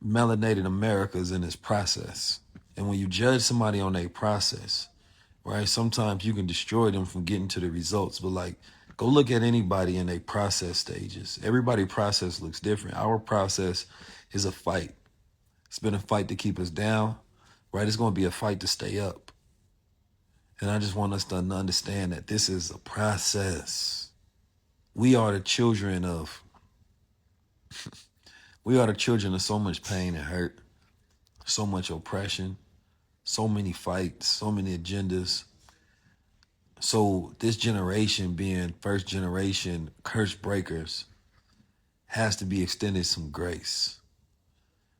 melanated America is in this process. And when you judge somebody on their process, right, sometimes you can destroy them from getting to the results. But like, go look at anybody in their process stages. Everybody's process looks different. Our process is a fight. It's been a fight to keep us down, right? It's going to be a fight to stay up. And I just want us to understand that this is a process. We are the children of, we are the children of so much pain and hurt, so much oppression, so many fights, so many agendas. So this generation being first generation curse breakers has to be extended some grace.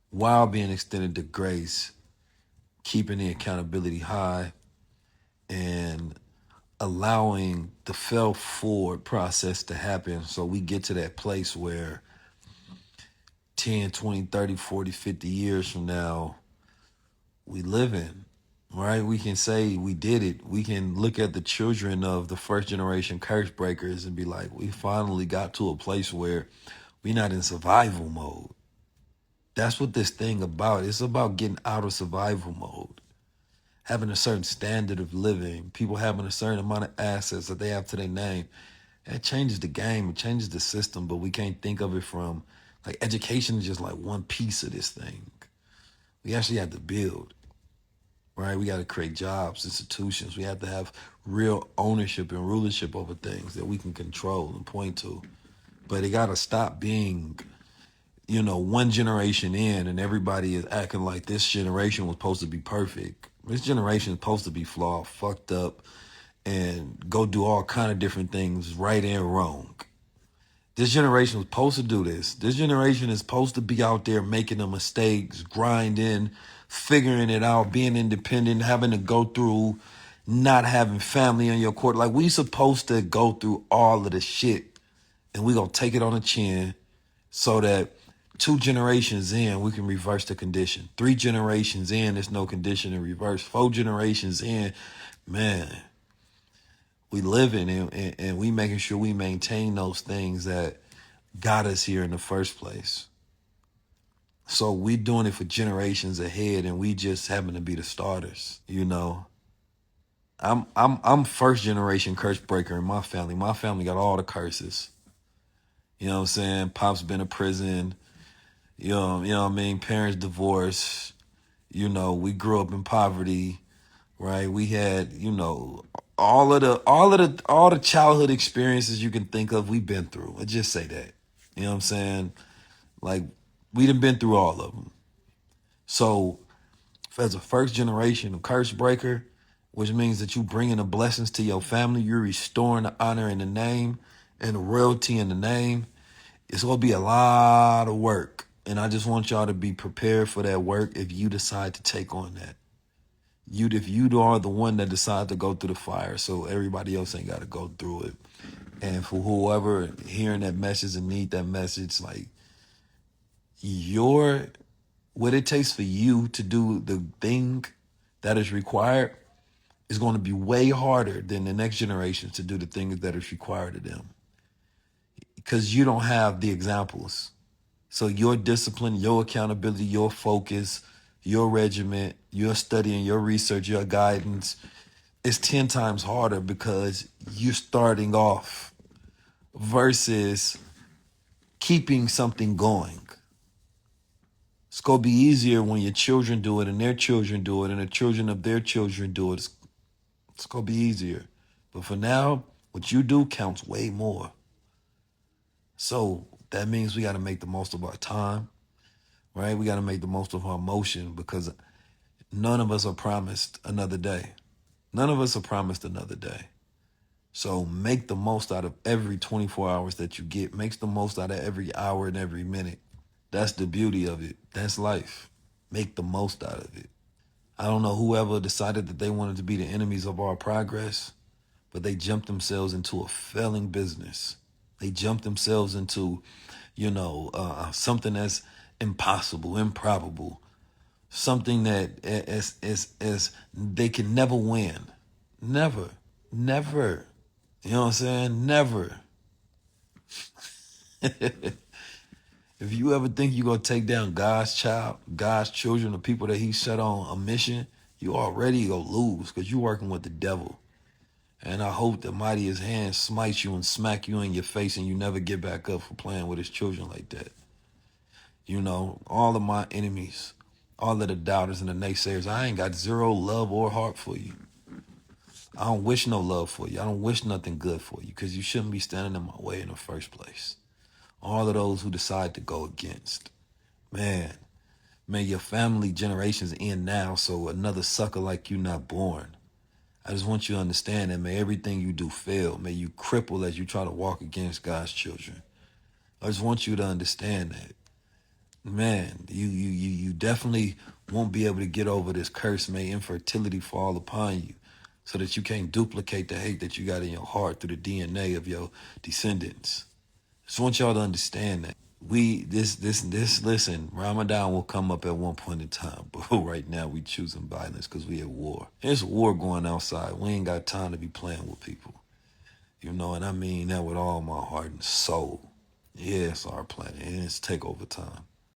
While being extended the grace, keeping the accountability high and allowing the fail forward process to happen so we get to that place where 10, 20, 30, 40, 50 years from now, we live in, right? We can say we did it. We can look at the children of the first generation curse breakers and be like, we finally got to a place where we're not in survival mode. That's what this thing about. It's about getting out of survival mode, having a certain standard of living, people having a certain amount of assets that they have to their name. It changes the game, it changes the system, but we can't think of it from, like, education is just like one piece of this thing. We actually have to build, right? We got to create jobs, institutions. We have to have real ownership and rulership over things that we can control and point to. But it got to stop being, one generation in and everybody is acting like this generation was supposed to be perfect. This generation is supposed to be flawed, fucked up, and go do all kind of different things right and wrong. This generation was supposed to do this. This generation is supposed to be out there making the mistakes, grinding, figuring it out, being independent, having to go through not having family on your court. Like, we supposed to go through all of the shit, and we gonna take it on the chin so that 2 generations in, we can reverse the condition. 3 generations in, there's no condition to reverse. 4 generations in, man, we living and we making sure we maintain those things that got us here in the first place. So we doing it for generations ahead, and we just happen to be the starters. I'm first generation curse breaker in my family. My family got all the curses. You know what I'm saying? Pop's been to prison. You know what I mean? Parents divorced. We grew up in poverty, right? We had, all the childhood experiences you can think of, we've been through. I just say that. You know what I'm saying? Like, we done been through all of them. So, as a first generation curse breaker, which means that you bringing the blessings to your family, you're restoring the honor in the name and the royalty in the name. It's going to be a lot of work. And I just want y'all to be prepared for that work if you decide to take on that. If you are the one that decide to go through the fire, so everybody else ain't got to go through it. And for whoever hearing that message and need that message, like, what it takes for you to do the thing that is required is going to be way harder than the next generation to do the things that is required of them, because you don't have the examples. So your discipline, your accountability, your focus, your regiment, your study and your research, your guidance is 10 times harder because you're starting off versus keeping something going. It's going to be easier when your children do it and their children do it and the children of their children do it. It's going to be easier. But for now, what you do counts way more. So that means we got to make the most of our time, right? We got to make the most of our emotion, because none of us are promised another day. None of us are promised another day. So make the most out of every 24 hours that you get. Make the most out of every hour and every minute. That's the beauty of it. That's life. Make the most out of it. I don't know whoever decided that they wanted to be the enemies of our progress, but they jumped themselves into a failing business. They jumped themselves into, something that's impossible, improbable, something that is they can never win. Never. Never. You know what I'm saying? Never. If you ever think you're gonna take down God's child, God's children, the people that He set on a mission, you already gonna lose because you're working with the devil. And I hope the mightiest hand smites you and smack you in your face and you never get back up for playing with His children like that. You know, all of my enemies, all of the doubters and the naysayers, I ain't got zero love or heart for you. I don't wish no love for you. I don't wish nothing good for you because you shouldn't be standing in my way in the first place. All of those who decide to go against, man, may your family generations end now so another sucker like you not born. I just want you to understand that may everything you do fail. May you cripple as you try to walk against God's children. I just want you to understand that. Man, you definitely won't be able to get over this curse. May infertility fall upon you so that you can't duplicate the hate that you got in your heart through the DNA of your descendants. Just want y'all to understand that. Listen, Ramadan will come up at one point in time, but right now we choosing violence because we at war. There's war going outside. We ain't got time to be playing with people. You know, and I mean that with all my heart and soul. Yeah, it's our planet, and it's takeover time.